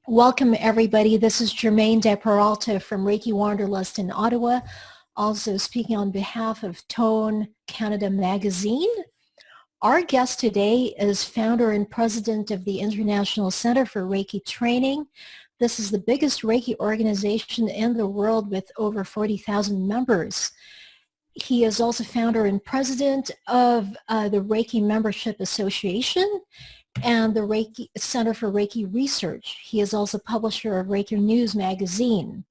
Welcome, everybody. This is Germaine de Peralta from Reiki Wanderlust in Ottawa, also speaking on behalf of Tone Canada Magazine. Our guest today is founder and president of the International Center for Reiki Training. This is the biggest Reiki organization in the world with over 40,000 members. He is also founder and president of the Reiki Membership Association and the Reiki Center for Reiki Research. He is also publisher of Reiki News magazine.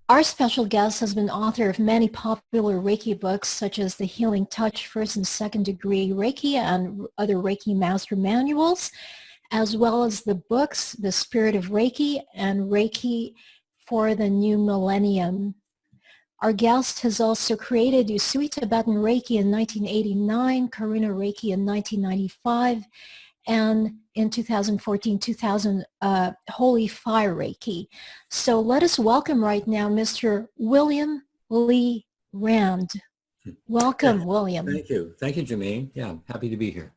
Our special guest has been author of many popular Reiki books, such as The Healing Touch, First and Second Degree Reiki, and other Reiki Master Manuals, as well as the books The Spirit of Reiki and Reiki for the New Millennium. Our guest has also created Usui Tibetan Reiki in 1989, Karuna Reiki in 1995, and in 2014-2000, Holy Fire Reiki. So let us welcome right now Mr. William Lee Rand. Welcome, William. Thank you. Thank you, Germaine. Yeah, I'm happy to be here.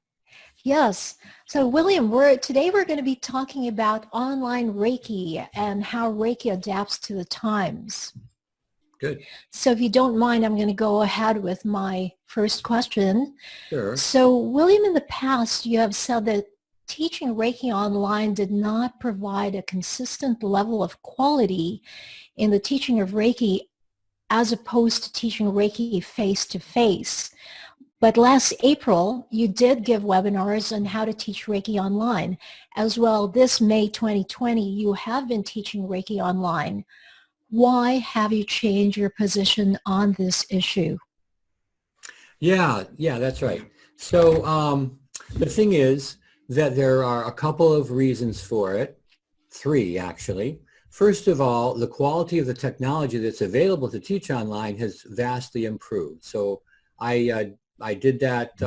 Yes. So William, today we're going to be talking about online Reiki and how Reiki adapts to the times. Good. So if you don't mind, I'm going to go ahead with my first question. Sure. So William, in the past, you have said that teaching Reiki online did not provide a consistent level of quality in the teaching of Reiki as opposed to teaching Reiki face-to-face. But last April, you did give webinars on how to teach Reiki online. As well, this May 2020, you have been teaching Reiki online. Why have you changed your position on this issue? Yeah, that's right. So the thing is that there are a couple of reasons for it, three actually. First of all, the quality of the technology that's available to teach online has vastly improved. So I did that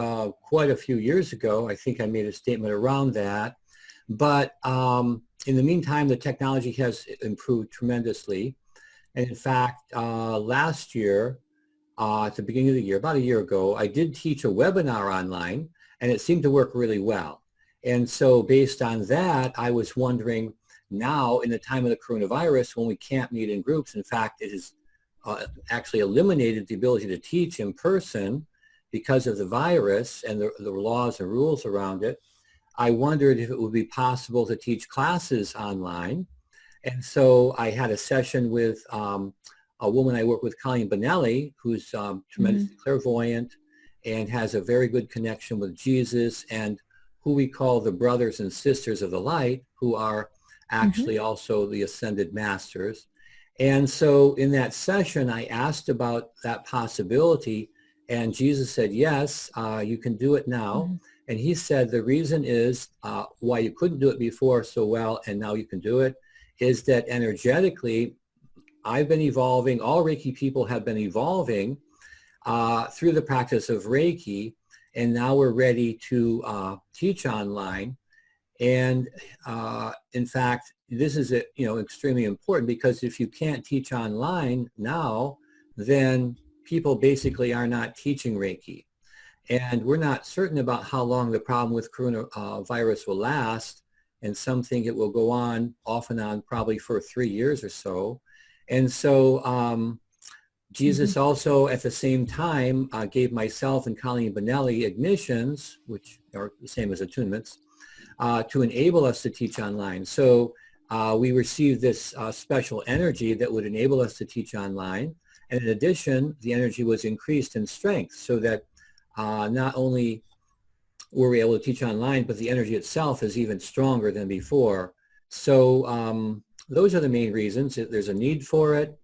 quite a few years ago. I think I made a statement around that. But in the meantime, the technology has improved tremendously. And in fact, last year, at the beginning of the year, about a year ago, I did teach a webinar online, and it seemed to work really well. And so based on that, I was wondering now, in the time of the coronavirus, when we can't meet in groups, in fact, it has actually eliminated the ability to teach in person because of the virus and the laws and rules around it, I wondered if it would be possible to teach classes online. And so I had a session with a woman I work with, Colleen Bonelli, who's tremendously clairvoyant and has a very good connection with Jesus and who we call the brothers and sisters of the light, who are actually also the ascended masters. And so in that session, I asked about that possibility, and Jesus said, yes, you can do it now. And he said the reason is why you couldn't do it before so well and now you can do it is that energetically, I've been evolving, all Reiki people have been evolving through the practice of Reiki, and now we're ready to teach online. And in fact, this is extremely important because if you can't teach online now, then people basically are not teaching Reiki. And we're not certain about how long the problem with coronavirus will last. And some think it will go on, off and on, probably for 3 years or so. And so Jesus also, at the same time, gave myself and Colleen Bonelli ignitions, which are the same as attunements, to enable us to teach online. So we received this special energy that would enable us to teach online. And in addition, the energy was increased in strength so that not only were we able to teach online, but the energy itself is even stronger than before. So those are the main reasons. There's a need for it.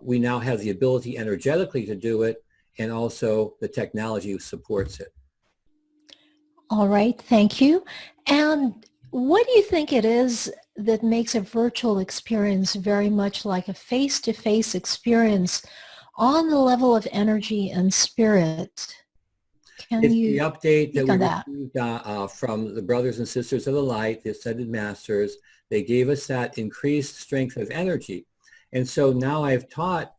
We now have the ability energetically to do it, and also the technology supports it. All right, thank you. And what do you think it is that makes a virtual experience very much like a face-to-face experience on the level of energy and spirit? It's the update that we received from the brothers and sisters of the light, the ascended masters. They gave us that increased strength of energy. And so now I've taught,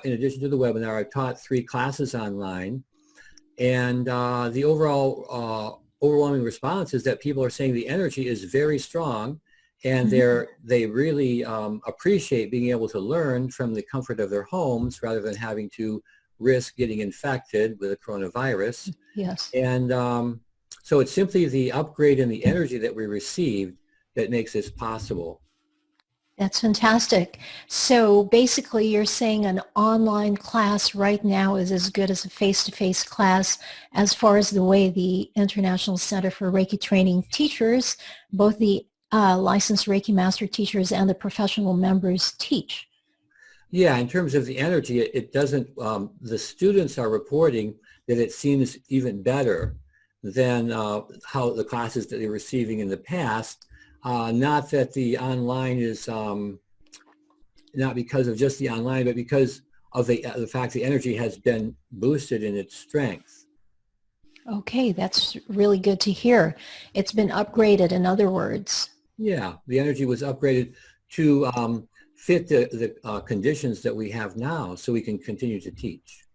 in addition to the webinar, I've taught 3 classes online. And the overall overwhelming response is that people are saying the energy is very strong and Mhm. they really appreciate being able to learn from the comfort of their homes rather than having to risk getting infected with a coronavirus. Yes. And so it's simply the upgrade in the energy that we received that makes this possible. That's fantastic. So basically, you're saying an online class right now is as good as a face-to-face class as far as the way the International Center for Reiki Training teachers, both the licensed Reiki master teachers and the professional members teach. Yeah, in terms of the energy, it doesn't, the students are reporting that it seems even better than how the classes that they were receiving in the past. Not that the online is, not because of just the online, but because of the fact the energy has been boosted in its strength. Okay, that's really good to hear. It's been upgraded, in other words. Yeah, the energy was upgraded to fit the conditions that we have now so we can continue to teach.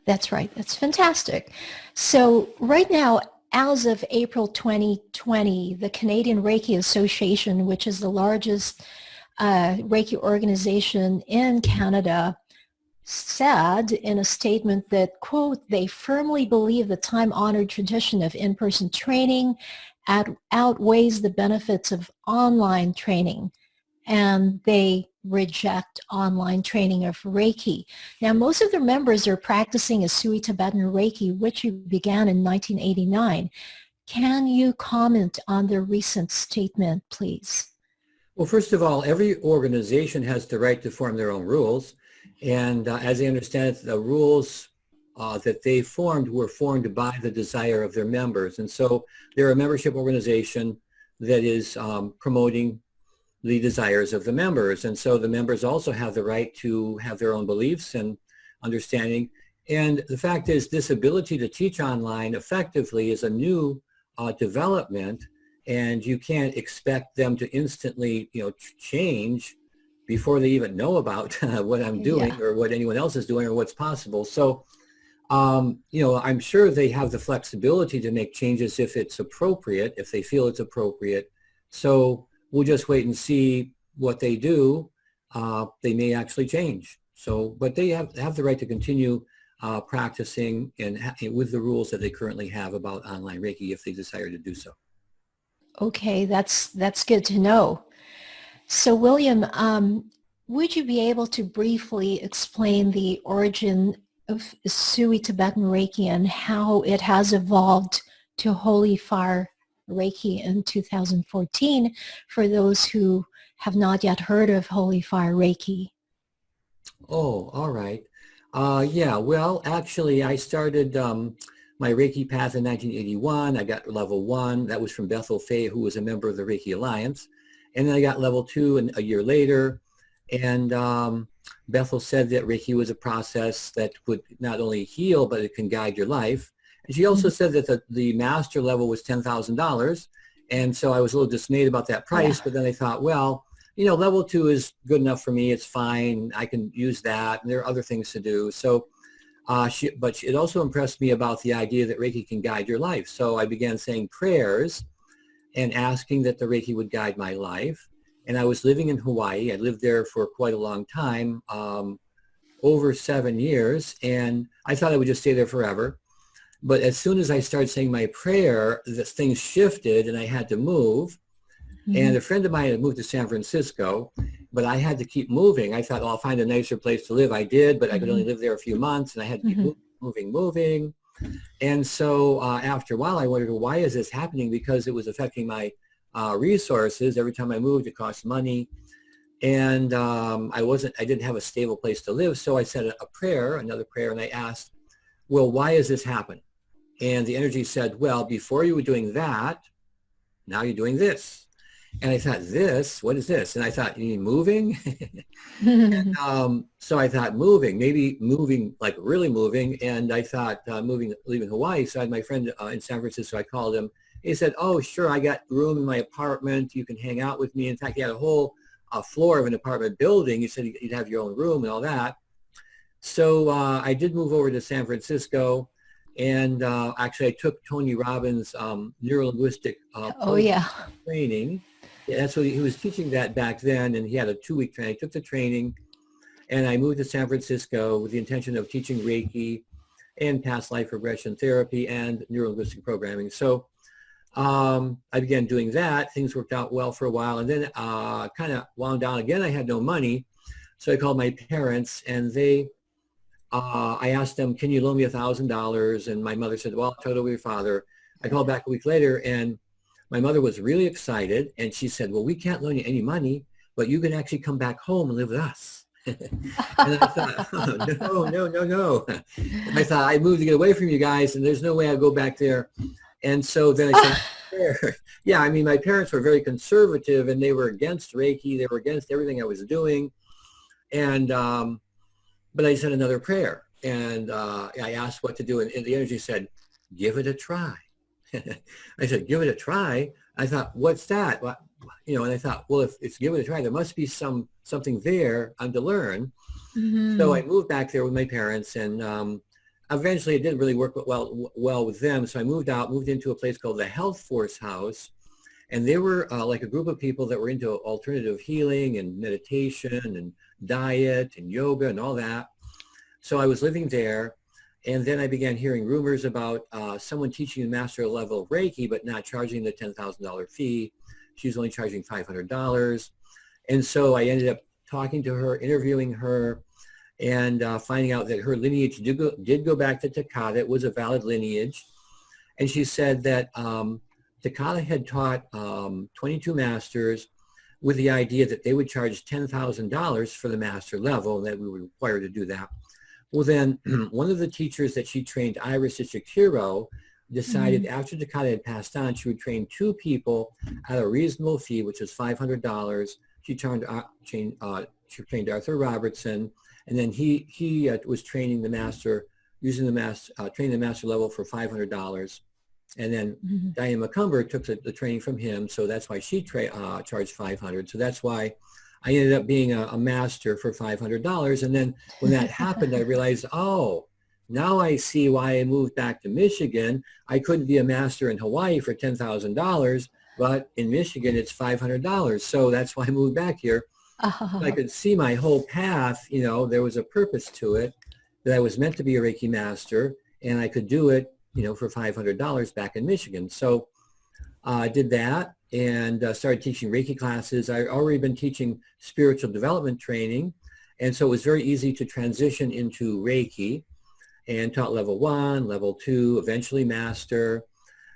That's right. That's fantastic. So right now, as of April 2020, the Canadian Reiki Association, which is the largest Reiki organization in Canada, said in a statement that, quote, they firmly believe the time-honored tradition of in-person training outweighs the benefits of online training, and they reject online training of Reiki. Now, most of their members are practicing Asui Tibetan Reiki, which began in 1989. Can you comment on their recent statement, please? Well, first of all, every organization has the right to form their own rules. And as I understand it, the rules that they formed were formed by the desire of their members. And so they're a membership organization that is promoting the desires of the members. And so the members also have the right to have their own beliefs and understanding. And the fact is, this ability to teach online effectively is a new development, and you can't expect them to instantly, change before they even know about what I'm doing Yeah. or what anyone else is doing or what's possible. So, I'm sure they have the flexibility to make changes if it's appropriate, if they feel it's appropriate. So we'll just wait and see what they do. They may actually change. So, but they have the right to continue practicing and with the rules that they currently have about online Reiki if they desire to do so. Okay, that's good to know. So, William, would you be able to briefly explain the origin of Sui Tibetan Reiki and how it has evolved to Holy Fire Reiki in 2014 for those who have not yet heard of Holy Fire Reiki? Oh, all right. Yeah, well, actually, I started my Reiki path in 1981. I got level 1. That was from Bethel Fay, who was a member of the Reiki Alliance. And then I got level 2 a year later. And Bethel said that Reiki was a process that would not only heal, but it can guide your life. And she also said that the master level was $10,000. And so I was a little dismayed about that Yeah. price. But then I thought, well, level 2 is good enough for me. It's fine. I can use that. And there are other things to do. So, it also impressed me about the idea that Reiki can guide your life. So I began saying prayers and asking that the Reiki would guide my life. And I was living in Hawaii. I lived there for quite a long time, over 7 years. And I thought I would just stay there forever. But as soon as I started saying my prayer, things shifted and I had to move. And a friend of mine had moved to San Francisco, but I had to keep moving. I thought, oh, I'll find a nicer place to live. I did, but I could only live there a few months, and I had to keep moving. And so after a while, I wondered, well, why is this happening? Because it was affecting my resources. Every time I moved, it cost money. And I didn't have a stable place to live. So I said another prayer, and I asked, well, why has this happened? And the energy said, well, before you were doing that, now you're doing this. And I thought, what is this? And I thought, you mean moving? So I thought maybe moving, like really moving. And I thought leaving Hawaii. So I had my friend in San Francisco. I called him. He said, oh, sure, I got room in my apartment. You can hang out with me. In fact, he had a whole floor of an apartment building. He said you'd have your own room and all that. So I did move over to San Francisco. And actually, I took Tony Robbins' neuro-linguistic Oh, yeah. training, Yeah, that's what he was teaching that back then, and he had a 2-week training. I took the training, and I moved to San Francisco with the intention of teaching Reiki and past life regression therapy and neuro-linguistic programming. So I began doing that. Things worked out well for a while, and then kind of wound down again. I had no money, so I called my parents, and I asked them, "Can you loan me $1,000?" And my mother said, "Well, I'll tell it over your father." I called back a week later, and my mother was really excited, and she said, "Well, we can't loan you any money, but you can actually come back home and live with us." And I thought, oh, no. I thought, I moved to get away from you guys, and there's no way I'll go back there. And so then I said, yeah, I mean, my parents were very conservative, and they were against Reiki. They were against everything I was doing. And, but I said another prayer, and I asked what to do, and the energy said, "Give it a try." I said, "Give it a try?" I thought, what's that? Well, and I thought, well, if it's give it a try, there must be something there I'm to learn. Mm-hmm. So I moved back there with my parents, and eventually it didn't really work well with them. So I moved into a place called the Health Force House, and they were like a group of people that were into alternative healing and meditation and diet and yoga and all that. So I was living there, and then I began hearing rumors about someone teaching a master level of Reiki, but not charging the $10,000 fee. She was only charging $500. And so I ended up talking to her, interviewing her, and finding out that her lineage did go back to Takata. It was a valid lineage. And she said that Takata had taught 22 masters with the idea that they would charge $10,000 for the master level, and that we were required to do that. Well, then one of the teachers that she trained, Iris Ishikuro, decided after Takata had passed on, she would train 2 people at a reasonable fee, which was $500. She trained Arthur Robertson, and then he was training the master, training the master level for $500. And then Diane McCumber took the training from him, so that's why she charged $500. So that's why I ended up being a master for $500. And then when that happened, I realized, oh, now I see why I moved back to Michigan. I couldn't be a master in Hawaii for $10,000, but in Michigan, it's $500. So that's why I moved back here. I could see my whole path, there was a purpose to it, that I was meant to be a Reiki master, and I could do it, for $500 back in Michigan. So I did that and started teaching Reiki classes. I'd already been teaching spiritual development training, and so it was very easy to transition into Reiki, and taught level 1, level 2, eventually master.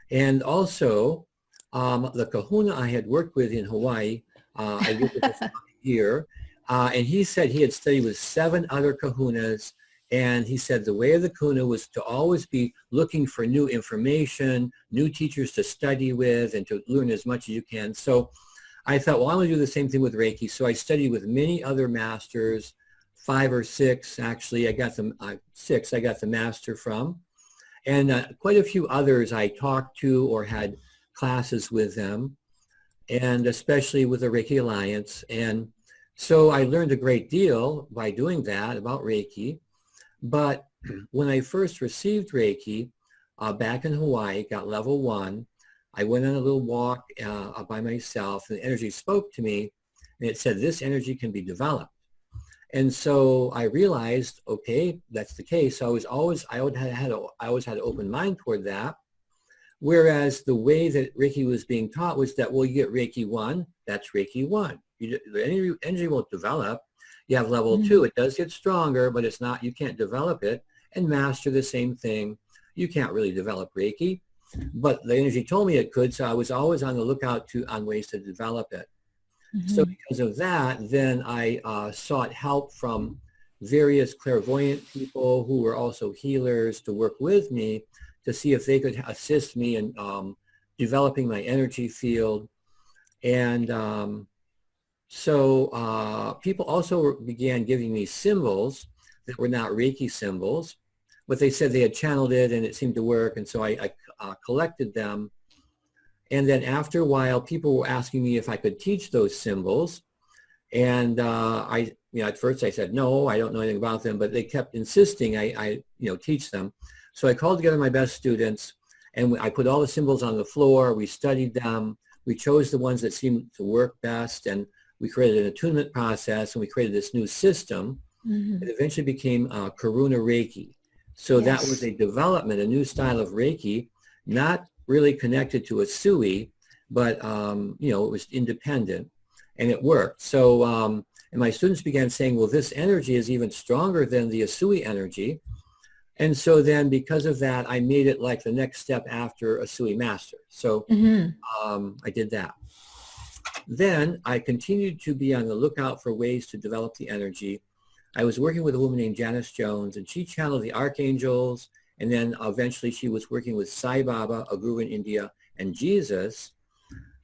And also the kahuna I had worked with in Hawaii, I worked with for a year, and he said he had studied with 7 other kahunas, and he said the way of the kahuna was to always be looking for new information, new teachers to study with, and to learn as much as you can. So I thought, well, I'm going to do the same thing with Reiki. So I studied with many other masters, 5 or 6 actually. I got them 6. I got the master from, and quite a few others I talked to or had classes with them, and especially with the Reiki Alliance. And so I learned a great deal by doing that about Reiki. But when I first received Reiki back in Hawaii, got level 1, I went on a little walk by myself, and the energy spoke to me, and it said, this energy can be developed. And so I realized, okay, that's the case. So I always had an open mind toward that. Whereas the way that Reiki was being taught was that, well, you get Reiki 1, that's Reiki 1. The energy won't develop. You have level 2, it does get stronger, but it's not, you can't develop it. And master, the same thing. You can't really develop Reiki, but the energy told me it could, so I was always on the lookout on ways to develop it. So because of that, then I sought help from various clairvoyant people who were also healers to work with me to see if they could assist me in developing my energy field. And so people also began giving me symbols that were not Reiki symbols, but they said they had channeled it and it seemed to work, and so I collected them. And then after a while, people were asking me if I could teach those symbols. And at first I said, no, I don't know anything about them, but they kept insisting I teach them. So I called together my best students, and I put all the symbols on the floor. We studied them. we chose the ones that seemed to work best, and we created an attunement process, and we created this new system. It eventually became Karuna Reiki. So that was a development, a new style of Reiki, not really connected to a Sui, but you know, it was independent, and it worked. So and my students began saying, well, this energy is even stronger than the Asui energy. And so then because of that, I made it like the next step after Asui Master. So I did that. Then I continued to be on the lookout for ways to develop the energy. I was working with a woman named Janice Jones, and she channeled the archangels, and then eventually she was working with Sai Baba, a guru in India, and Jesus.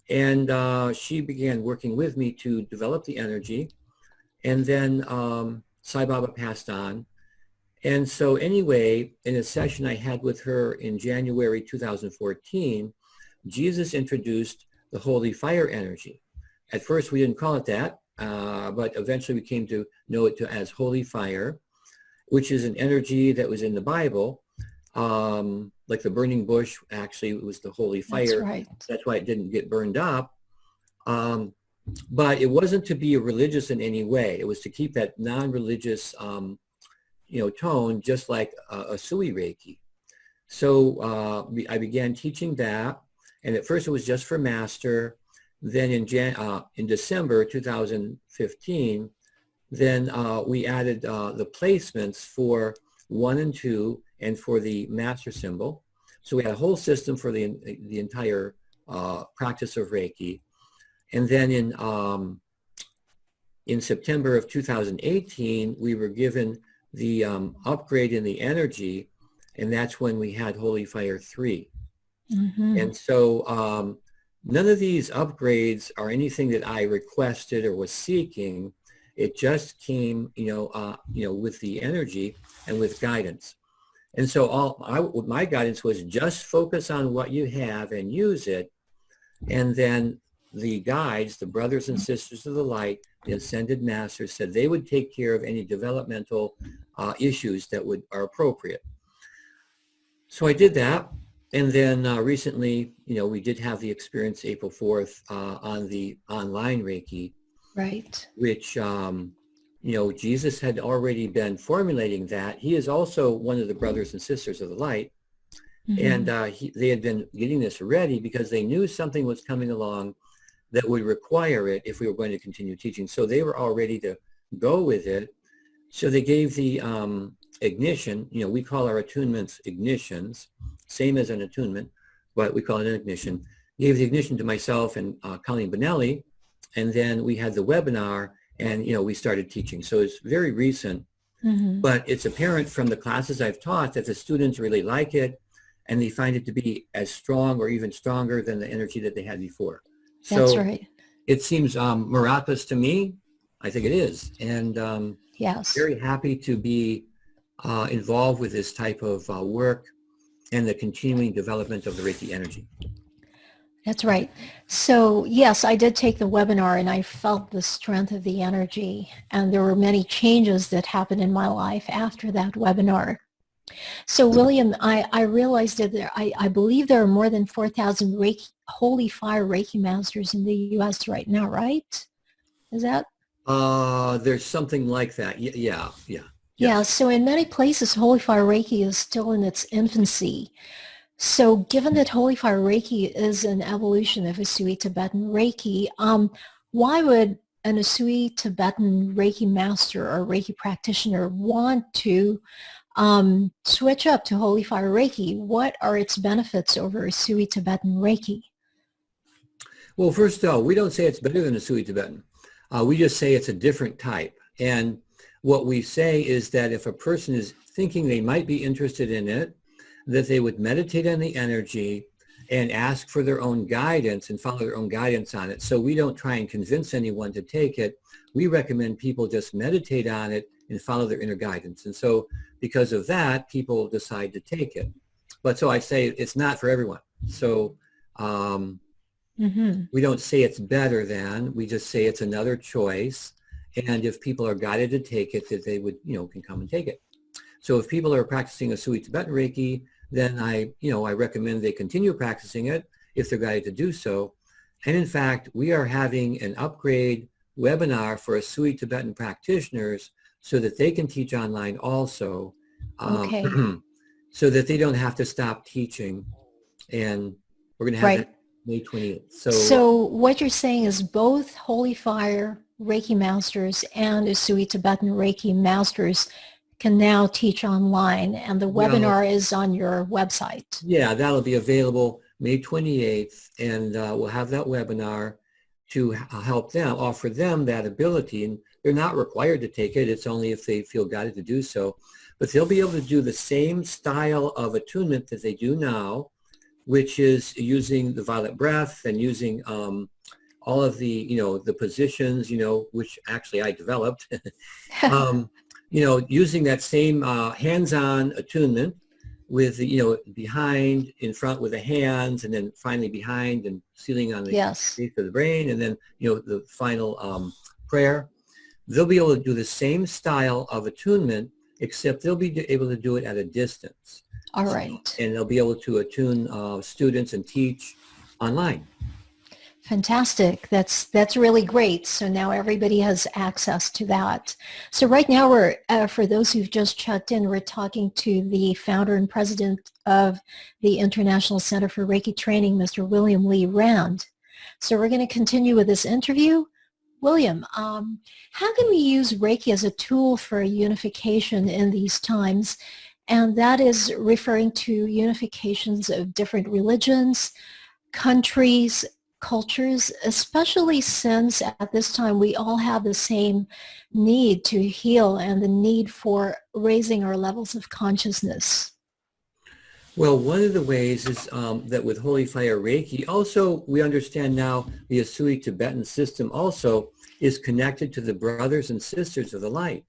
And she began working with me to develop the energy. And then Sai Baba passed on. And so anyway, in a session I had with her in January 2014, Jesus introduced the holy fire energy. At first we didn't call it that, but eventually we came to know it as holy fire, which is an energy that was in the Bible. Like the burning bush, actually it was the holy fire. That's right. That's why it didn't get burned up. But it wasn't to be religious in any way. It was to keep that non-religious, you know, tone, just like a Sui Reiki. So I began teaching that, and at first it was just for master. Then in December 2015, then we added the placements for 1 and 2 and for the master symbol. So we had a whole system for the entire practice of Reiki. And then in September of 2018, we were given the upgrade in the energy, and that's when we had Holy Fire 3. And so none of these upgrades are anything that I requested or was seeking. It just came, you know, with the energy and with guidance. And so my guidance was just focus on what you have and use it. And then the guides, the brothers and sisters of the light, the ascended masters, said they would take care of any developmental issues that are appropriate. So I did that. And then recently, you know, we did have the experience April 4th on the online Reiki. Right. Which, you know, Jesus had already been formulating that. He is also one of the brothers and sisters of the light. And they had been getting this ready because they knew something was coming along that would require it if we were going to continue teaching. So they were all ready to go with it. So they gave the ignition. You know, we call our attunements ignitions, same as an attunement, but we call it an ignition. Gave the ignition to myself and Colleen Bonelli, and then we had the webinar, and, you know, we started teaching. So it's very recent, but it's apparent from the classes I've taught that the students really like it, and they find it to be as strong or even stronger than the energy that they had before. So that's right. It seems miraculous to me. I think it is. And yes, very happy to be involved with this type of work and the continuing development of the Reiki energy. That's right. So yes, I did take the webinar, and I felt the strength of the energy. And there were many changes that happened in my life after that webinar. So William, I realized that I believe there are more than 4,000 Reiki, Holy Fire Reiki Masters in the U.S. right now, right? Is that? There's something like that. Yeah. Yeah, so in many places, Holy Fire Reiki is still in its infancy. So given that Holy Fire Reiki is an evolution of Usui Tibetan Reiki, why would an Usui Tibetan Reiki master or Reiki practitioner want to switch up to Holy Fire Reiki? What are its benefits over Usui Tibetan Reiki? Well, first of all, we don't say it's better than Usui Tibetan. We just say it's a different type. And what we say is that if a person is thinking they might be interested in it, that they would meditate on the energy and ask for their own guidance and follow their own guidance on it. So we don't try and convince anyone to take it. We recommend people just meditate on it and follow their inner guidance. And so because of that, people decide to take it. But so I say it's not for everyone. So we don't say it's better than, we just say it's another choice. And if people are guided to take it, that they would, you know, can come and take it. So if people are practicing Usui Tibetan Reiki, then I recommend they continue practicing it if they're guided to do so. And in fact, we are having an upgrade webinar for Asui Tibetan practitioners so that they can teach online also, Okay. so that they don't have to stop teaching. And we're going to have Right. that May 28th. So what you're saying is both Holy Fire Reiki masters and Usui Tibetan Reiki masters can now teach online, and the well, webinar is on your website. yeah, that'll be available May 28th, and we'll have that webinar to help them, offer them that ability. And they're not required to take it. It's only if they feel guided to do so. But they'll be able to do the same style of attunement that they do now, which is using the violet breath and using all of the, the positions, which actually I developed, using that same hands-on attunement with the, behind, in front with the hands, and then finally behind and sealing on the Yes. base of the brain, and then, the final prayer. They'll be able to do the same style of attunement, except they'll be able to do it at a distance. All right. And they'll be able to attune students and teach online. Fantastic. That's really great. So now everybody has access to that. So right now we're, for those who've just checked in, we're talking to the founder and president of the International Center for Reiki Training, Mr. William Lee Rand. So we're going to continue with this interview. William, how can we use Reiki as a tool for unification in these times? And that is referring to unifications of different religions, countries, cultures, especially since at this time we all have the same need to heal and the need for raising our levels of consciousness. Well, one of the ways is that with Holy Fire Reiki, also we understand now the Asui Tibetan system also is connected to the brothers and sisters of the light.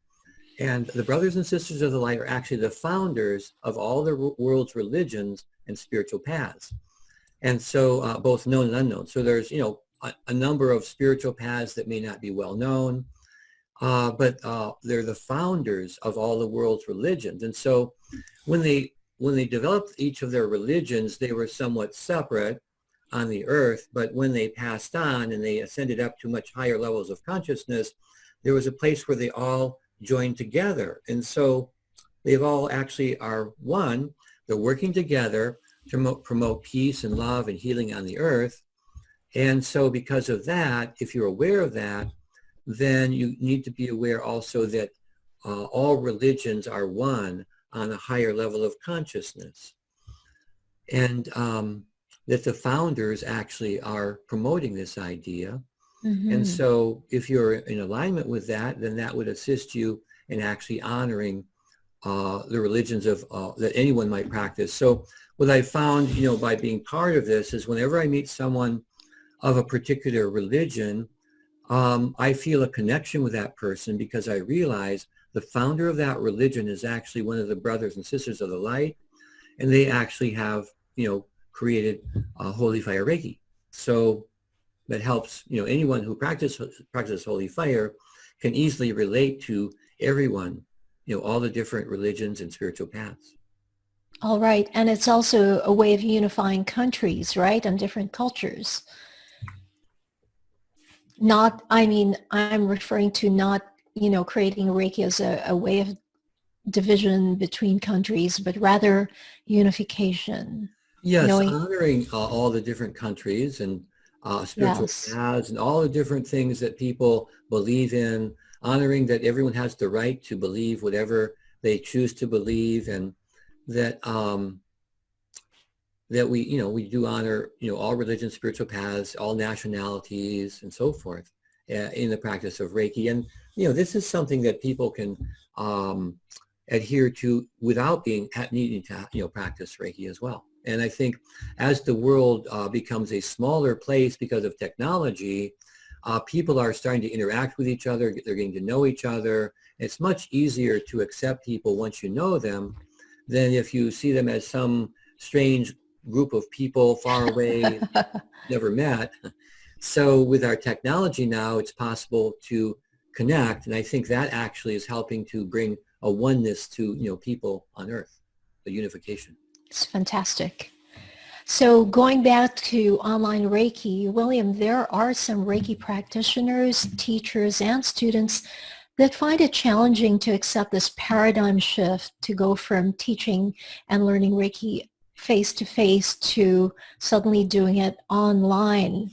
And the brothers and sisters of the light are actually the founders of all the world's religions and spiritual paths. And so both known and unknown. So there's, a number of spiritual paths that may not be well known, but they're the founders of all the world's religions. And so when they developed each of their religions, they were somewhat separate on the earth, but when they passed on and they ascended up to much higher levels of consciousness, there was a place where they all joined together. And so they've all actually are one. They're working together to promote peace and love and healing on the earth. And so because of that, if you're aware of that, then you need to be aware also that all religions are one on a higher level of consciousness. And that the founders actually are promoting this idea. Mm-hmm. And so if you're in alignment with that, then that would assist you in actually honoring the religions of that anyone might practice. So what I found, by being part of this is whenever I meet someone of a particular religion, I feel a connection with that person because I realize the founder of that religion is actually one of the brothers and sisters of the light, and they actually have, created Holy Fire Reiki. So that helps, anyone who practices Holy Fire can easily relate to everyone, all the different religions and spiritual paths. All right. And it's also a way of unifying countries, right? And different cultures. I'm referring to not, creating Reiki as a way of division between countries, but rather unification. Yes, honoring all the different countries and spiritual paths and all the different things that people believe in, honoring that everyone has the right to believe whatever they choose to believe, and that that we do honor all religions, spiritual paths, all nationalities, and so forth in the practice of Reiki. And this is something that people can adhere to without needing to practice Reiki as well. And I think as the world becomes a smaller place because of technology, people are starting to interact with each other. They're getting to know each other. It's much easier to accept people once you know them than if you see them as some strange group of people far away, never met. So with our technology now, it's possible to connect. And I think that actually is helping to bring a oneness to, people on earth, a unification. It's fantastic. So going back to online Reiki, William, there are some Reiki practitioners, teachers, and students that find it challenging to accept this paradigm shift to go from teaching and learning Reiki face-to-face to suddenly doing it online.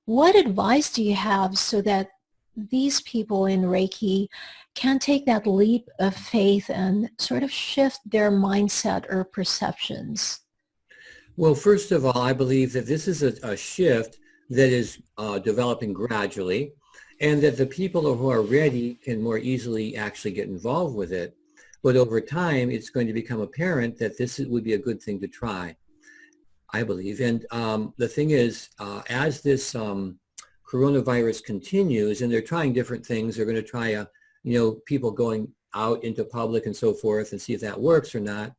What advice do you have so that these people in Reiki can take that leap of faith and sort of shift their mindset or perceptions? Well, first of all, I believe that this is a shift that is developing gradually, and that the people who are ready can more easily actually get involved with it. But over time, it's going to become apparent that would be a good thing to try, I believe. And the thing is, as this coronavirus continues, and they're trying different things, they're going to try, people going out into public and so forth and see if that works or not.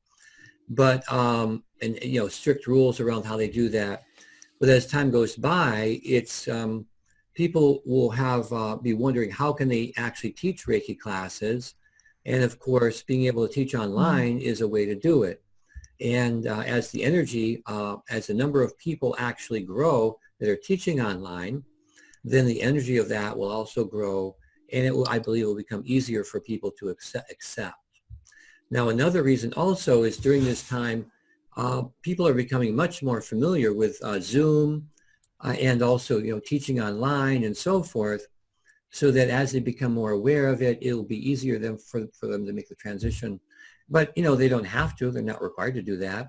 But, strict rules around how they do that. But as time goes by, it's people will be wondering how can they actually teach Reiki classes. And of course, being able to teach online is a way to do it. And as the energy, as the number of people actually grow that are teaching online, then the energy of that will also grow. And I believe it will become easier for people to accept. Now, another reason also is during this time, people are becoming much more familiar with Zoom and also, teaching online and so forth, so that as they become more aware of it, it'll be easier for them to make the transition. But, they don't have to. They're not required to do that.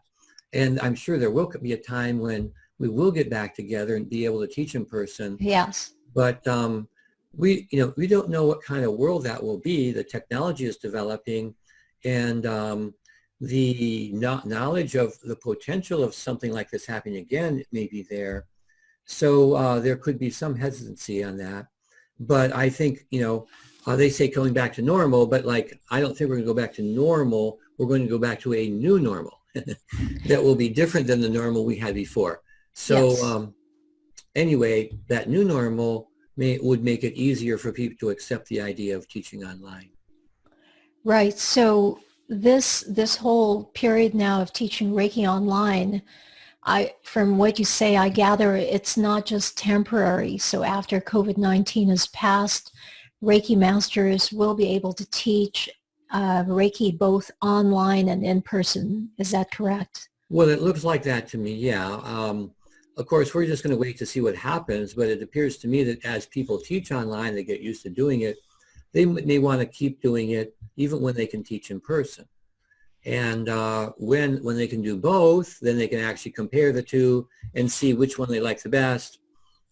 And I'm sure there will be a time when we will get back together and be able to teach in person. Yes. But we don't know what kind of world that will be. The technology is developing, and the knowledge of the potential of something like this happening again may be there. So there could be some hesitancy on that. But I think, they say going back to normal, but I don't think we're going to go back to normal. We're going to go back to a new normal that will be different than the normal we had before. So yes. Anyway, that new normal would make it easier for people to accept the idea of teaching online. Right. So this whole period now of teaching Reiki online, from what you say, I gather it's not just temporary. So after COVID-19 has passed, Reiki masters will be able to teach Reiki both online and in person. Is that correct? Well, it looks like that to me, yeah. Of course, we're just going to wait to see what happens, but it appears to me that as people teach online, they get used to doing it. They may want to keep doing it even when they can teach in person. And when they can do both, then they can actually compare the two and see which one they like the best.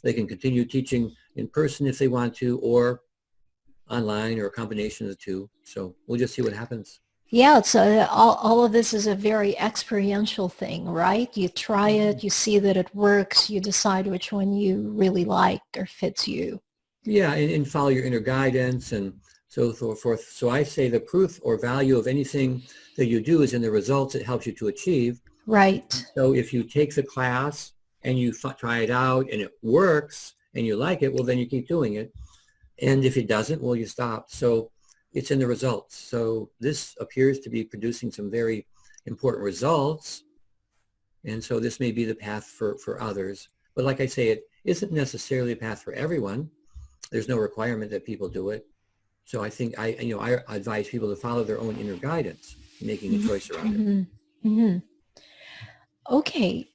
They can continue teaching in person if they want to, or online, or a combination of the two. So we'll just see what happens. Yeah, it's all of this is a very experiential thing, right? You try it, you see that it works, you decide which one you really like or fits you. Yeah, and follow your inner guidance and so forth. So I say the proof or value of anything that you do is in the results it helps you to achieve. Right. So if you take the class and you try it out and it works and you like it, well, then you keep doing it. And if it doesn't, well, you stop. So it's in the results. So this appears to be producing some very important results. And so this may be the path for others. But like I say, it isn't necessarily a path for everyone. There's no requirement that people do it. So I think I advise people to follow their own inner guidance, making a choice around it. Mm-hmm. Okay.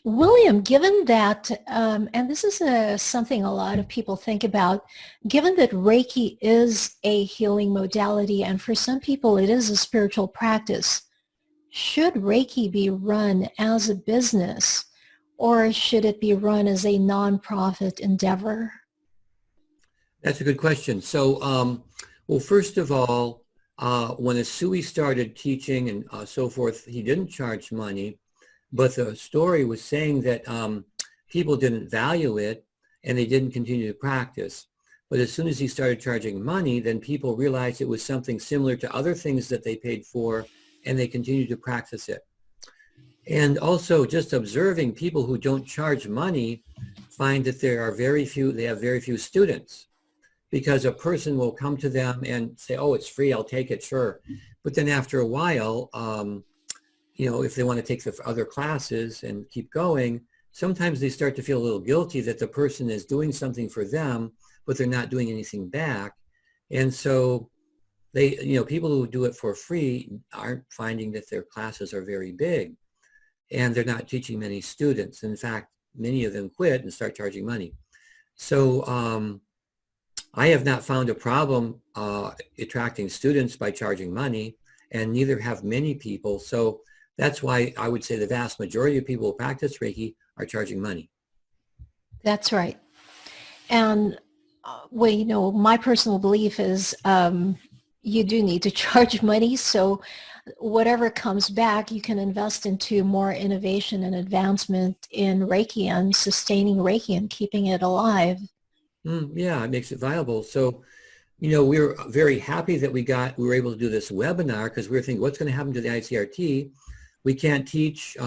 William, given that, and this is something a lot of people think about, given that Reiki is a healing modality, and for some people it is a spiritual practice, should Reiki be run as a business, or should it be run as a nonprofit endeavor? That's a good question. So, well, first of all, when Asui started teaching and so forth, he didn't charge money. But the story was saying that people didn't value it and they didn't continue to practice. But as soon as he started charging money, then people realized it was something similar to other things that they paid for, and they continued to practice it. And also just observing people who don't charge money find that they have very few students, because a person will come to them and say, oh, it's free, I'll take it, sure. But then after a while, if they want to take the other classes and keep going, sometimes they start to feel a little guilty that the person is doing something for them, but they're not doing anything back. And so they, people who do it for free aren't finding that their classes are very big, and they're not teaching many students. In fact, many of them quit and start charging money. So I have not found a problem attracting students by charging money, and neither have many people. So that's why I would say the vast majority of people who practice Reiki are charging money. That's right. And well, my personal belief is you do need to charge money. So whatever comes back, you can invest into more innovation and advancement in Reiki and sustaining Reiki and keeping it alive. Yeah, it makes it viable. So, we're very happy that we were able to do this webinar, because we were thinking, what's going to happen to the ICRT? We can't teach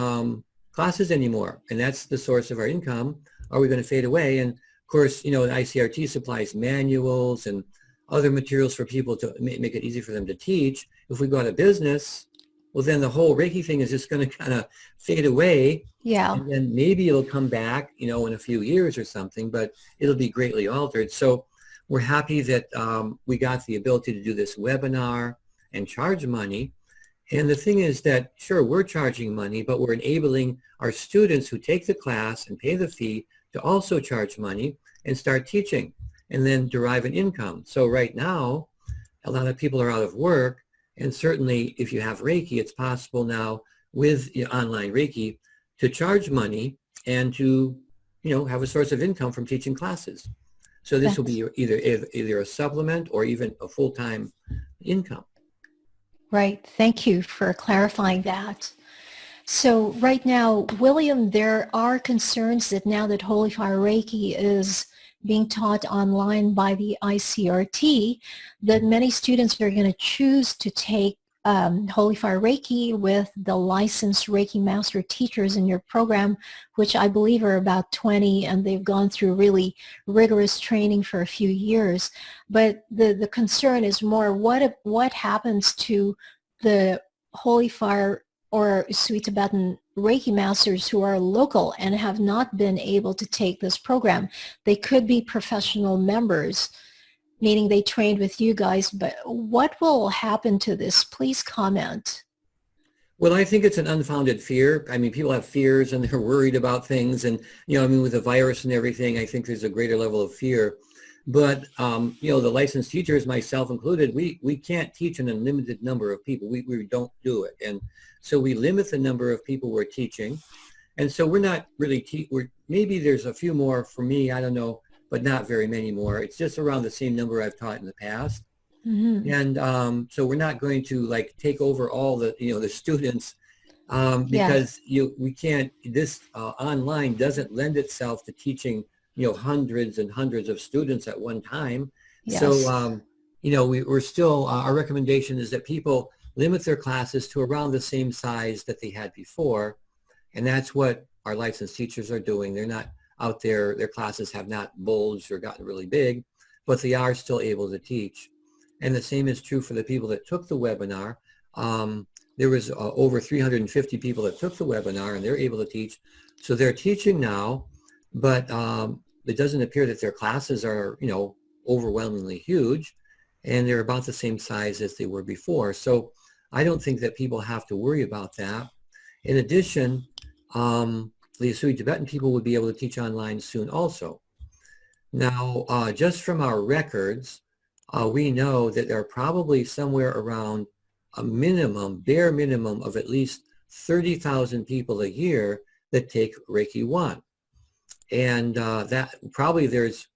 classes anymore, and that's the source of our income. Are we going to fade away? And of course, the ICRT supplies manuals and other materials for people to make it easy for them to teach. If we go out of business, well, then the whole Reiki thing is just going to kind of fade away. Yeah. And then maybe it'll come back, in a few years or something, but it'll be greatly altered. So we're happy that we got the ability to do this webinar and charge money. And the thing is that, sure, we're charging money, but we're enabling our students who take the class and pay the fee to also charge money and start teaching and then derive an income. So right now, a lot of people are out of work. And certainly if you have Reiki, it's possible now with online Reiki to charge money and to, have a source of income from teaching classes. So this will be either a supplement or even a full-time income. Right. Thank you for clarifying that. So right now, William, there are concerns that now that Holy Fire Reiki is being taught online by the ICRT, that many students are going to choose to take Holy Fire Reiki with the licensed Reiki master teachers in your program, which I believe are about 20, and they've gone through really rigorous training for a few years. But the concern is more what happens to the Holy Fire or Sweet Tibetan Reiki masters who are local and have not been able to take this program. They could be professional members, meaning they trained with you guys, but what will happen to this? Please comment. Well, I think it's an unfounded fear. I mean, people have fears and they're worried about things. And, with the virus and everything, I think there's a greater level of fear. But, the licensed teachers, myself included, we can't teach an unlimited number of people. We don't do it. And so we limit the number of people we're teaching. And so we're not really, maybe there's a few more for me, I don't know, but not very many more. It's just around the same number I've taught in the past. Mm-hmm. And so we're not going to take over all the, the students because we can't, this online doesn't lend itself to teaching, hundreds and hundreds of students at one time. Yes. So, we're still, our recommendation is that people limit their classes to around the same size that they had before. And that's what our licensed teachers are doing. They're not out there, their classes have not bulged or gotten really big, but they are still able to teach. And the same is true for the people that took the webinar. There was over 350 people that took the webinar, and they're able to teach. So they're teaching now, but it doesn't appear that their classes are, overwhelmingly huge, and they're about the same size as they were before. So I don't think that people have to worry about that. In addition, the Sui Tibetan people would be able to teach online soon also. Now, just from our records, we know that there are probably somewhere around a bare minimum of at least 30,000 people a year that take Reiki 1. And that probably there's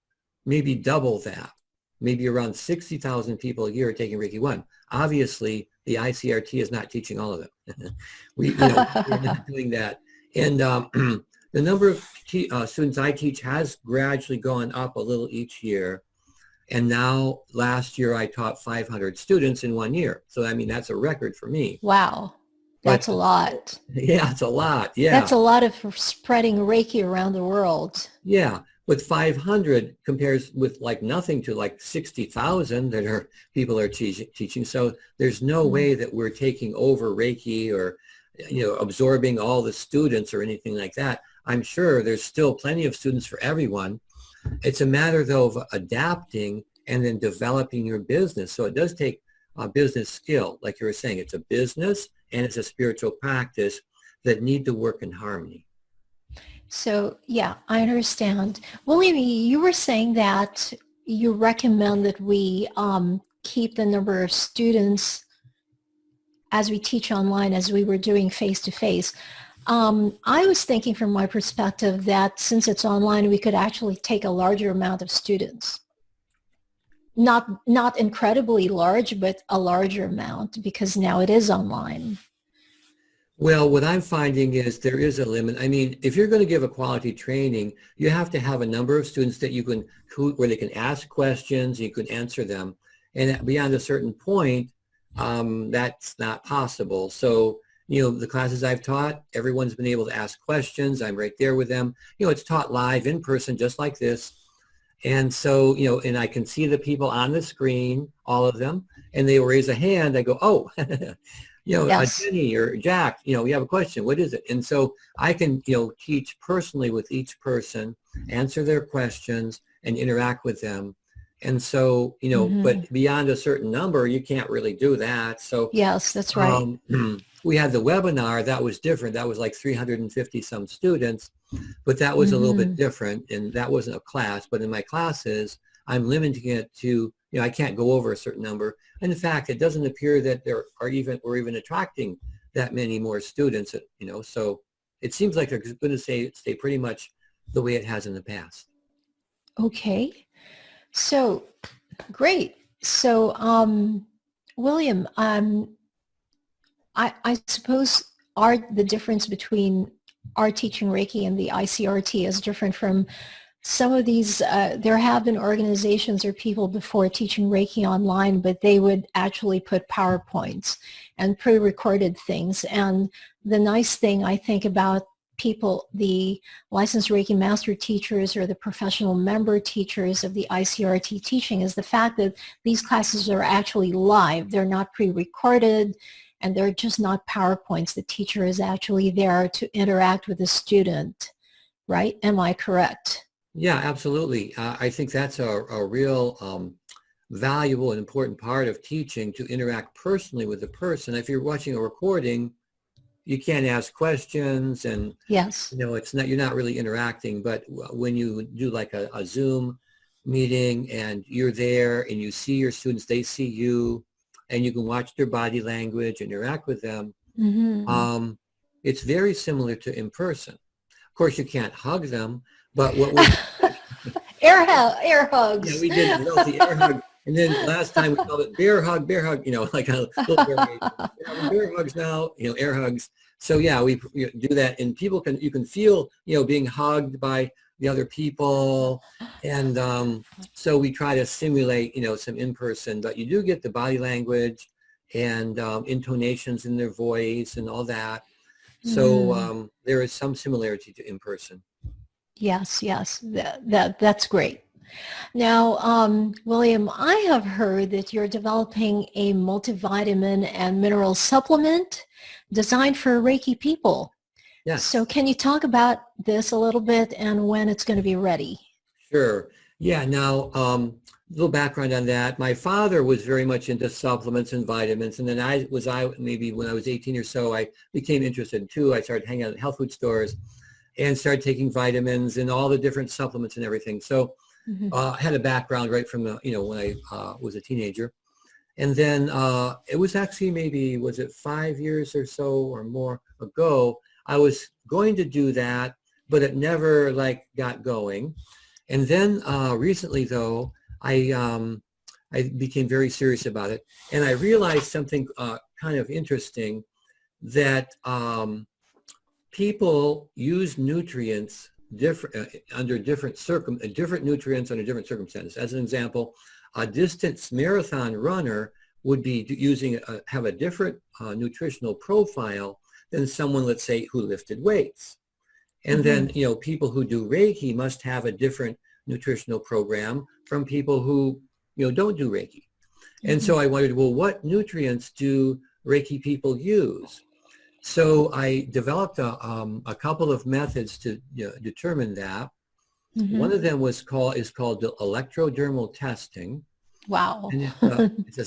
maybe double that, maybe around 60,000 people a year taking Reiki 1. Obviously, the ICRT is not teaching all of them. We're not doing that. And the number of students I teach has gradually gone up a little each year. And now last year I taught 500 students in 1 year. So, I mean, that's a record for me. Wow. That's a lot. Yeah, it's a lot. Yeah. That's a lot of spreading Reiki around the world. Yeah. With 500 compares with nothing to 60,000 that people are teaching. So there's no way that we're taking over Reiki or, absorbing all the students or anything like that. I'm sure there's still plenty of students for everyone. It's a matter, though, of adapting and then developing your business. So it does take a business skill. Like you were saying, it's a business and it's a spiritual practice that need to work in harmony. So, yeah, I understand. William, you were saying that you recommend that we keep the number of students as we teach online as we were doing face-to-face. I was thinking from my perspective that since it's online, we could actually take a larger amount of students. Not incredibly large, but a larger amount, because now it is online. Well, what I'm finding is there is a limit. I mean, if you're going to give a quality training, you have to have a number of students that where they can ask questions, you can answer them. And beyond a certain point, that's not possible. So, the classes I've taught, everyone's been able to ask questions. I'm right there with them. It's taught live in person, just like this. And so, and I can see the people on the screen, all of them, and they will raise a hand. I go, oh, Yes. Jenny or Jack, you have a question. What is it? And so I can, teach personally with each person, answer their questions, and interact with them. And so, but beyond a certain number, you can't really do that. So Yes, that's right. We had the webinar. That was different. That was like 350 some students, but that was a little bit different. And that wasn't a class. But in my classes, I'm limiting it to, I can't go over a certain number. And in fact, it doesn't appear that we're even attracting that many more students, so it seems like they're going to stay pretty much the way it has in the past. Okay. So, great. So, William, I suppose the difference between our teaching Reiki and the ICRT is different from some of these. There have been organizations or people before teaching Reiki online, but they would actually put PowerPoints and pre-recorded things. And the nice thing I think about people, the licensed Reiki master teachers or the professional member teachers of the ICRT teaching, is the fact that these classes are actually live. They're not pre-recorded, and they're just not PowerPoints. The teacher is actually there to interact with the student, right? Am I correct? Yeah, absolutely. I think that's a real valuable and important part of teaching, to interact personally with the person. If you're watching a recording, you can't ask questions, and Yes. you're not really interacting. But when you do like a Zoom meeting and you're there and you see your students, they see you, and you can watch their body language and interact with them. It's very similar to in person. Of course, you can't hug them, but what we air hugs. Yeah, we did the air hug. And then last time we called it bear hug, like a little variation. Bear hugs now, air hugs. So yeah, we do that, and you can feel, being hugged by the other people. And so we try to simulate, some in-person, but you do get the body language and intonations in their voice and all that. So there is some similarity to in-person. Yes, that's great. Now, William, I have heard that you're developing a multivitamin and mineral supplement designed for Reiki people. Yes. So can you talk about this a little bit and when it's going to be ready? Sure. Yeah. Now, a little background on that. My father was very much into supplements and vitamins, and then maybe when I was 18 or so, I became interested too. I started hanging out at health food stores and started taking vitamins and all the different supplements and everything. So I had a background right from when I was a teenager. And then it was actually was it 5 years or so or more ago, I was going to do that, but it never got going. And then recently though, I became very serious about it. And I realized something kind of interesting, that people use nutrients under different nutrients under different circumstances. As an example, a distance marathon runner would be have a different nutritional profile than someone, let's say, who lifted weights. And then, people who do Reiki must have a different nutritional program from people who, don't do Reiki. And so I wondered, well, what nutrients do Reiki people use? So I developed a couple of methods to determine that. One of them is called the electrodermal testing. Wow. And it's a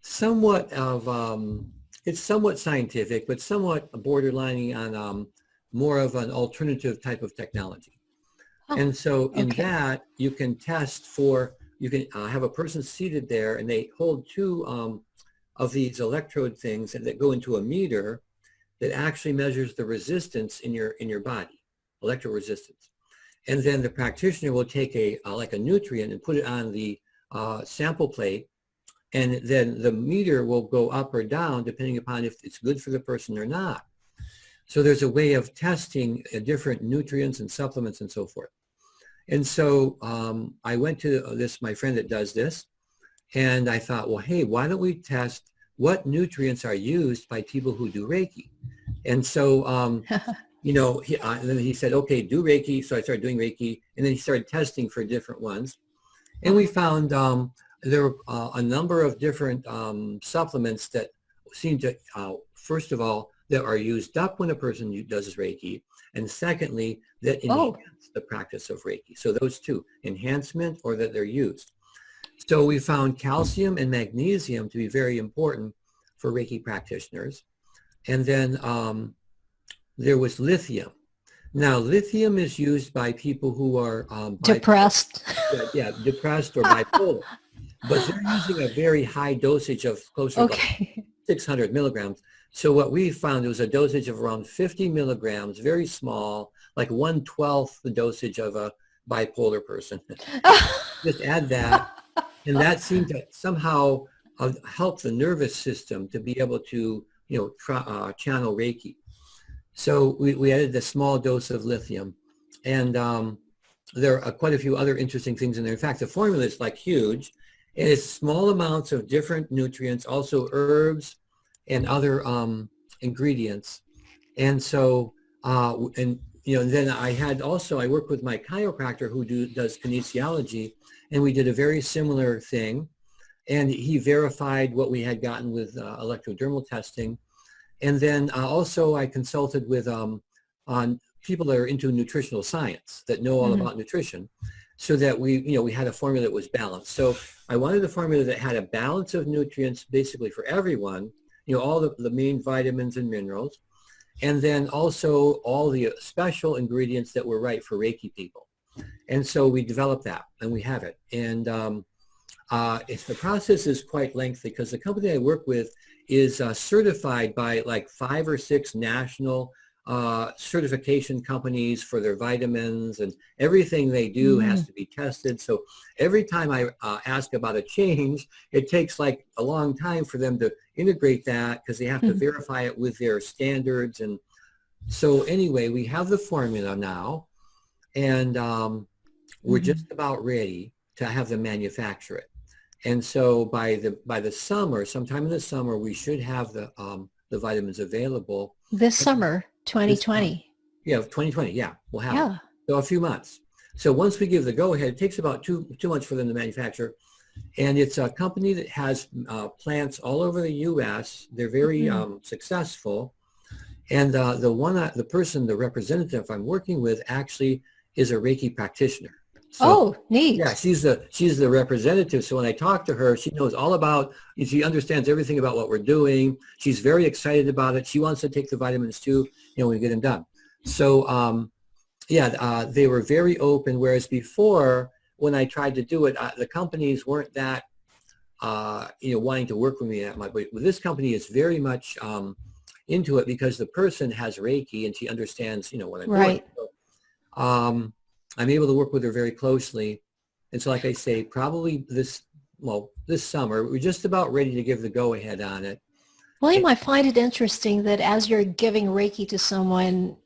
somewhat of, it's somewhat scientific, but somewhat borderlining on more of an alternative type of technology. Oh, and so in okay. that, you can test for, you can have a person seated there and they hold two of these electrode things and that go into a meter that actually measures the resistance in your body, electro resistance. And then the practitioner will take like a nutrient and put it on the sample plate, and then the meter will go up or down depending upon if it's good for the person or not. So there's a way of testing different nutrients and supplements and so forth. And so I went to my friend that does this, and I thought, well, hey, why don't we test what nutrients are used by people who do Reiki? And so, and then he said, okay, do Reiki. So I started doing Reiki, and then he started testing for different ones. And we found there were a number of different supplements that seem to, first of all, that are used up when a person does Reiki, and secondly, that enhance the practice of Reiki. So those two, enhancement or that they're used. So we found calcium and magnesium to be very important for Reiki practitioners. And then there was lithium. Now, lithium is used by people who are depressed. Depressed or bipolar. But they're using a very high dosage of closer to like 600 milligrams. So what we found was a dosage of around 50 milligrams, very small, like 1/12 the dosage of a bipolar person. Just add that. And that seemed to somehow help the nervous system to be able to, channel Reiki. So we added a small dose of lithium. And there are quite a few other interesting things in there. In fact, the formula is like huge. And it's small amounts of different nutrients, also herbs and other ingredients. And so, then I work with my chiropractor who does kinesiology, and we did a very similar thing. And he verified what we had gotten with electrodermal testing. And then also I consulted with on people that are into nutritional science, that know all about nutrition, so that we had a formula that was balanced. So I wanted a formula that had a balance of nutrients basically for everyone, all the main vitamins and minerals, and then also all the special ingredients that were right for Reiki people. And so we developed that, and we have it. And the process is quite lengthy because the company I work with is certified by like 5 or 6 national certification companies for their vitamins, and everything they do has to be tested. So every time I ask about a change, it takes like a long time for them to integrate that because they have to verify it with their standards. And so anyway, we have the formula now, and we're just about ready to have them manufacture it. And so by the summer, sometime in the summer, we should have the vitamins available. This summer, 2020. Yeah, 2020. Yeah, we'll have it. Yeah. So a few months. So once we give the go-ahead, it takes about two months for them to manufacture. And it's a company that has plants all over the U.S. They're very successful. And the representative I'm working with actually is a Reiki practitioner. So, neat. Yeah, she's the representative. So when I talk to her, she knows all about, she understands everything about what we're doing. She's very excited about it. She wants to take the vitamins too, when we get them done. So, they were very open. Whereas before, when I tried to do it, the companies weren't that, wanting to work with me that much. But this company is very much into it because the person has Reiki and she understands, what I'm doing. So, I'm able to work with her very closely. And so like I say, probably this summer, we're just about ready to give the go-ahead on it. William, I find it interesting that as you're giving Reiki to someone,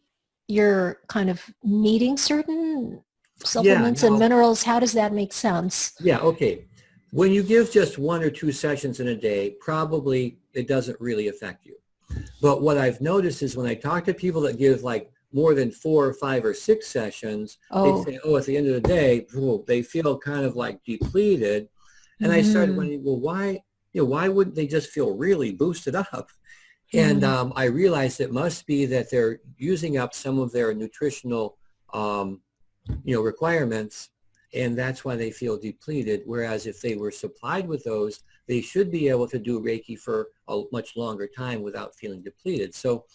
you're kind of needing certain supplements and minerals. How does that make sense? Yeah, okay. When you give just 1 or 2 sessions in a day, probably it doesn't really affect you. But what I've noticed is when I talk to people that give like more than 4 or 5 or 6 sessions, they say, at the end of the day, they feel kind of like depleted. And I started wondering, well, why wouldn't they just feel really boosted up? And I realized it must be that they're using up some of their nutritional, requirements, and that's why they feel depleted. Whereas if they were supplied with those, they should be able to do Reiki for a much longer time without feeling depleted. So,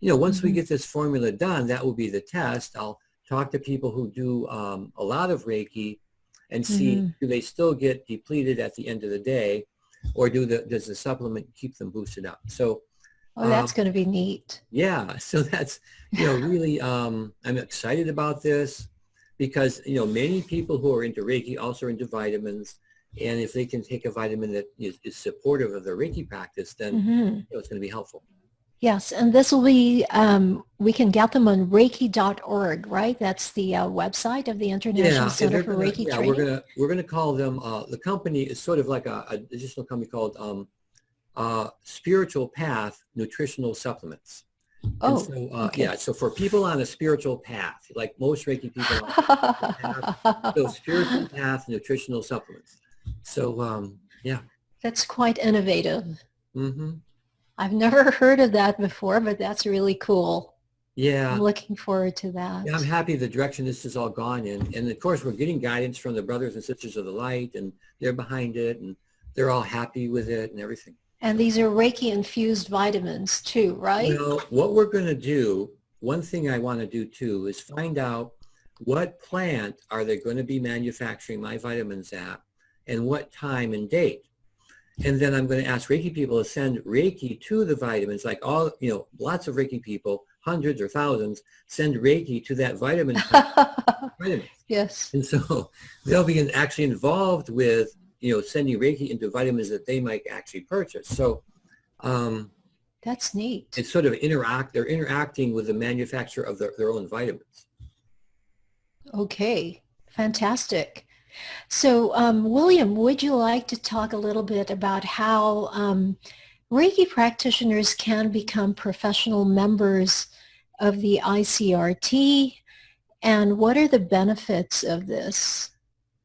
once we get this formula done, that will be the test. I'll talk to people who do a lot of Reiki and see, do they still get depleted at the end of the day, or does the supplement keep them boosted up? So, that's going to be neat. yeah, so that's, really, I'm excited about this because, many people who are into Reiki also are into vitamins. And if they can take a vitamin that is supportive of their Reiki practice, then it's going to be helpful. Yes, and this will be, we can get them on Reiki.org, right? That's the website of the International Center for Reiki Training. We're gonna call them, the company is sort of like a additional company called Spiritual Path Nutritional Supplements. Oh, so, okay. Yeah, so for people on a spiritual path, like most Reiki people on so Spiritual Path Nutritional Supplements. So, yeah. That's quite innovative. Mm-hmm. I've never heard of that before, but that's really cool. Yeah. I'm looking forward to that. Yeah, I'm happy the direction this has all gone in. And of course, we're getting guidance from the Brothers and Sisters of the Light, and they're behind it, and they're all happy with it and everything. And these are Reiki-infused vitamins too, right? Well, what we're going to do, one thing I want to do too, is find out what plant are they going to be manufacturing my vitamins at, and what time and date. And then I'm going to ask Reiki people to send Reiki to the vitamins, like all, lots of Reiki people, hundreds or thousands, send Reiki to that vitamin. Yes. And so they'll be actually involved with, sending Reiki into vitamins that they might actually purchase. So that's neat. It's sort of they're interacting with the manufacturer of their own vitamins. Okay, fantastic. So, William, would you like to talk a little bit about how Reiki practitioners can become professional members of the ICRT, and what are the benefits of this?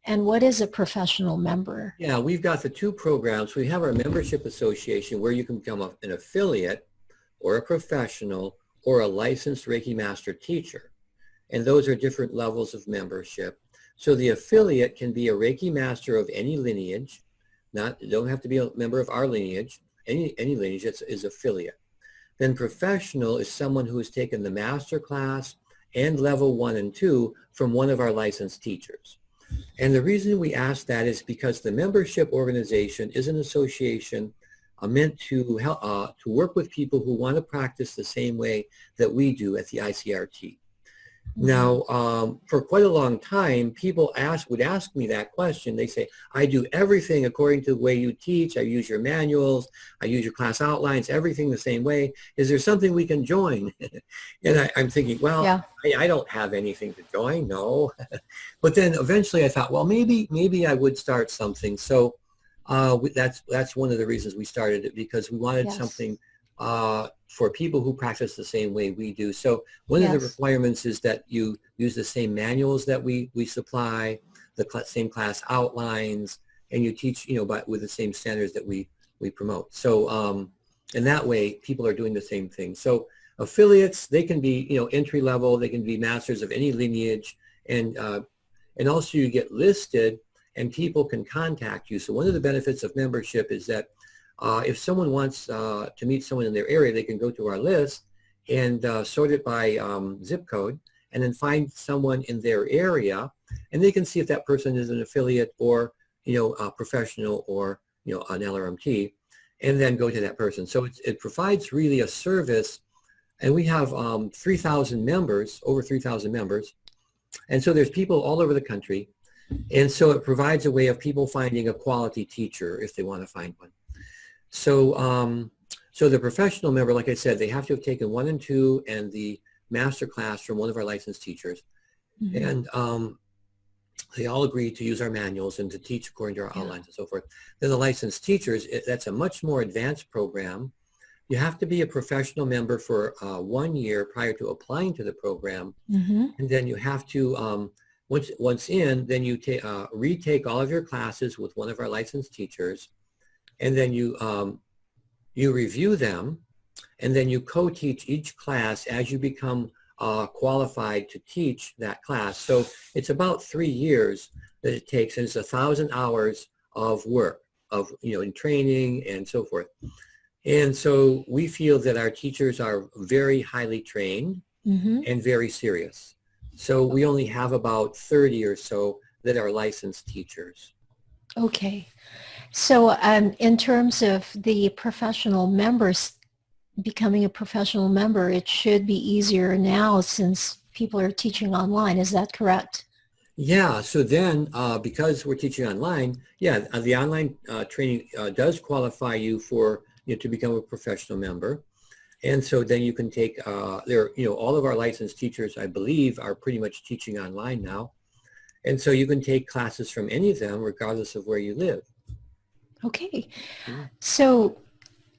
And what is a professional member? Yeah, we've got the two programs. We have our membership association where you can become an affiliate or a professional or a licensed Reiki master teacher. And those are different levels of membership. So the affiliate can be a Reiki master of any lineage. Don't have to be a member of our lineage. Any lineage is affiliate. Then professional is someone who has taken the master class and level 1 and 2 from one of our licensed teachers. And the reason we ask that is because the membership organization is an association meant to help to work with people who want to practice the same way that we do at the ICRT. Now, for quite a long time, people would ask me that question. They say, I do everything according to the way you teach. I use your manuals. I use your class outlines, everything the same way. Is there something we can join? And I'm thinking, well, yeah. I don't have anything to join, no. But then eventually I thought, well, maybe I would start something. So that's one of the reasons we started it, because we wanted something for people who practice the same way we do. So one of the requirements is that you use the same manuals that we supply, the same class outlines, and you teach, but with the same standards that we promote. So and that way people are doing the same thing. So affiliates, they can be, entry level, they can be masters of any lineage, and also you get listed and people can contact you. So one of the benefits of membership is that if someone wants to meet someone in their area, they can go to our list and sort it by zip code, and then find someone in their area, and they can see if that person is an affiliate or, a professional or, an LRMT, and then go to that person. So it provides really a service, and we have 3,000 members, over 3,000 members, and so there's people all over the country, and so it provides a way of people finding a quality teacher if they want to find one. So, so the professional member, like I said, they have to have taken 1 and 2 and the master class from one of our licensed teachers. And they all agree to use our manuals and to teach according to our outlines and so forth. Then the licensed teachers, that's a much more advanced program. You have to be a professional member for 1 year prior to applying to the program. And then you have to, once in, then you retake all of your classes with one of our licensed teachers. And then you review them, and then you co-teach each class as you become qualified to teach that class. So it's about 3 years that it takes, and it's 1,000 hours of work, of, in training and so forth. And so we feel that our teachers are very highly trained and very serious. So we only have about 30 or so that are licensed teachers. Okay. So in terms of the professional members, becoming a professional member, it should be easier now since people are teaching online. Is that correct? Yeah, so then because we're teaching online, the online training does qualify you for to become a professional member. And so then you can take, all of our licensed teachers, I believe, are pretty much teaching online now. And so you can take classes from any of them regardless of where you live. Okay. So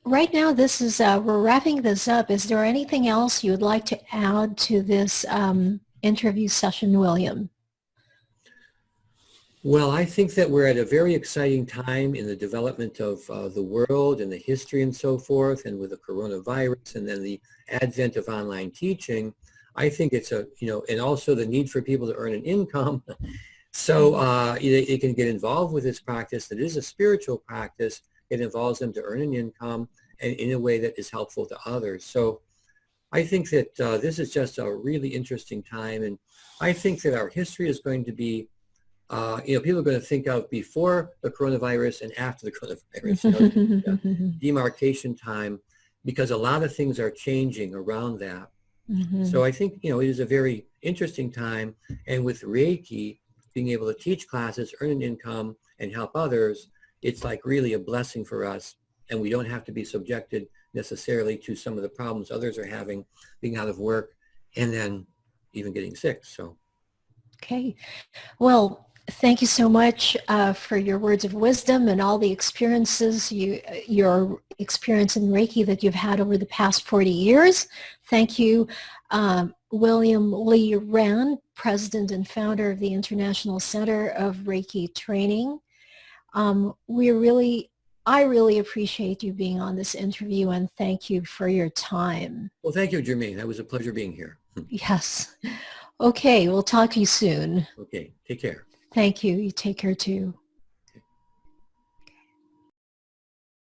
right now this is, we're wrapping this up. Is there anything else you would like to add to this interview session, William? Well, I think that we're at a very exciting time in the development of the world and the history and so forth, and with the coronavirus and then the advent of online teaching. I think it's and also the need for people to earn an income. So they can get involved with this practice that is a spiritual practice. It involves them to earn an income and in a way that is helpful to others. So I think that this is just a really interesting time, and I think that our history is going to be people are going to think of before the coronavirus and after the coronavirus, demarcation time, because a lot of things are changing around that. So I think, it is a very interesting time. And with Reiki, being able to teach classes, earn an income, and help others, it's like really a blessing for us. And we don't have to be subjected necessarily to some of the problems others are having, being out of work, and then even getting sick. So. Okay. Well, thank you so much for your words of wisdom and all the experiences, your experience in Reiki that you've had over the past 40 years. Thank you, William Lee Rand, President and founder of the International Center of Reiki Training. I really appreciate you being on this interview, and thank you for your time. Well, thank you, Germaine. It was a pleasure being here. Yes. Okay, we'll talk to you soon. Okay, take care. Thank you. You take care too.